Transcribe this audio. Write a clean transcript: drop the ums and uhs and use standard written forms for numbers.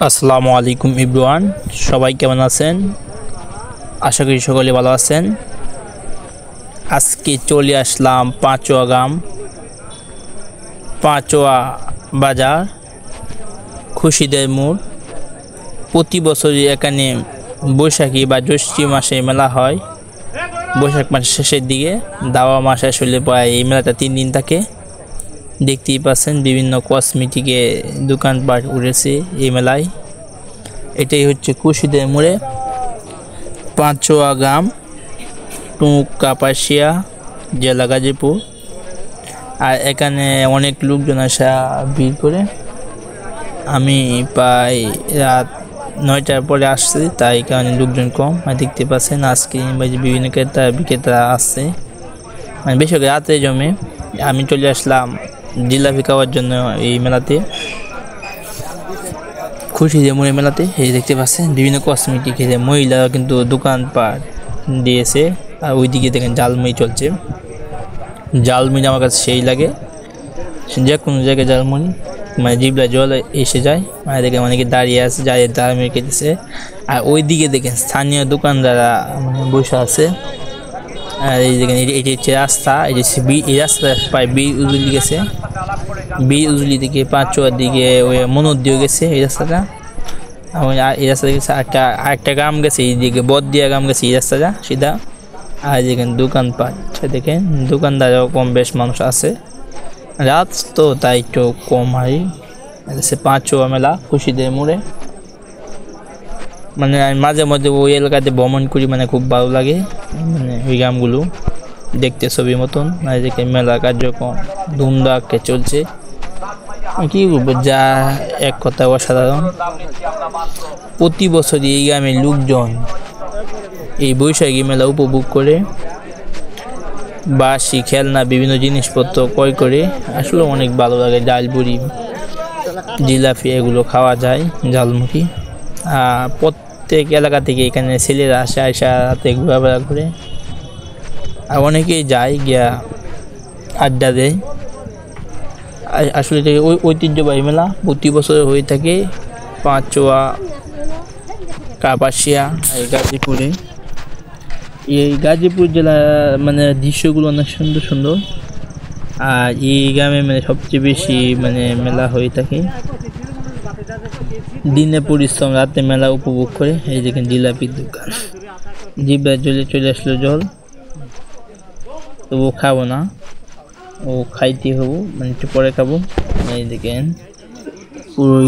আসসালামু আলাইকুম এভরিওয়ান, সবাই কেমন আছেন? আশা করি সকলে ভালো আছেন। আজকে চলে আসলাম পাঁচোয়া বাজার, খুশিদের মোড়। প্রতি বছরই এখানে বৈশাখী বা জ্যৈষ্ঠী মাসে মেলা হয়। বৈশাখ মাসের শেষের দিকে, দাওয়া মাস আসলে প্রায় এই মেলাটা 3 দিন থাকে। দেখতেই পাচ্ছেন বিভিন্ন কসমেটিকের দোকানপাট উঠেছে এই মেলায়। এটাই হচ্ছে খুশিদের মোড়ে, পাঁচোয়া গ্রাম, কাপাসিয়া, জেলা গাজীপুর। আর এখানে অনেক লোকজন আসা ভিড় করে। আমি প্রায় রাত 9টার পরে আসছি, তাই কারণে লোকজন কম। আর দেখতে পাচ্ছেন আজকে বিভিন্ন ক্রেতা বিক্রেতা আসছে, মানে বেশি রাতে জমে। আমি চলে আসলাম জিলাপি খাওয়ার জন্য এই মেলাতে, খুশিদের মোড়ে মেলাতে। এই দেখতে পাচ্ছেন বিভিন্ন কসমেটিক মহিলারা কিন্তু দোকানপাট দিয়েছে। আর ওইদিকে দেখেন জালমুড়ি চলছে। জালমুড়ি আমার কাছে সেই লাগে, যে কোনো জায়গায় জালমুড়ি মানে জিভলা জল এসে যায়। মানে দেখেন অনেকে দাঁড়িয়ে আছে, যাই জালমুড়ি খেতেছে। আর ওইদিকে দেখেন স্থানীয় দোকানদাররা মানে বসে আছে। আর এই দেখেন এটি হচ্ছে রাস্তা, এই রাস্তা প্রায় বীর উজলি গেছে। বীর উজলি থেকে পাঁচোয়ার দিকে ওই মনোর দিয়ে গেছে এই রাস্তাটা। এই রাস্তা থেকে আরেকটা গ্রাম গেছে, এইদিকে বদদিয়া গ্রাম গেছে এই রাস্তাটা সিধা। আর দেখেন দোকানপাট, দেখেন দোকানদারও কম বেশ মানুষ আছে। রাত তো তাই একটু কম হয়। পাঁচোয়া মেলা খুশিদের মোড়ে। মানে আমি মাঝে মধ্যে ওই এলাকাতে ভ্রমণ করি, মানে খুব ভালো লাগে। মানে ওই গ্রামগুলো দেখতে ছবির মতন। আর দেখে মেলা কার্যক্রম ধুমধামকে চলছে, কি বলবো, যা এক কথা অসাধারণ। প্রতি বছরই এই গ্রামের লোকজন এই বৈশাখী মেলা উপভোগ করে, বাঁশি, খেলনা, বিভিন্ন জিনিসপত্র ক্রয় করে। আসলে অনেক ভালো লাগে। ডালপুরি, জিলাপি এগুলো খাওয়া যায়, ঝালমুড়ি। প্রত্যেক এলাকা থেকে এখানে ছেলেরা আসে, রাতে ঘোরাফেরা করে। আর অনেকেই যায় গিয়া আড্ডা দেয়। আসলে ওই ঐতিহ্যবাহী মেলা প্রতি বছর হয়ে থাকে পাঁচোয়া, কাপাসিয়া, গাজীপুরে। এই গাজীপুর জেলা মানে দৃশ্যগুলো অনেক সুন্দর সুন্দর। আর এই গ্রামে মানে সবচেয়ে বেশি মানে মেলা হয়ে থাকে। দিনে পরিশ্রম, রাতে মেলা উপভোগ করে। এই দেখেন জিলাপির দোকান, জিভে চলে আসলো জল। তবু খাবো না, ও খাইতে হবো, মানে একটু পরে খাবো। এই দেখেন পুরো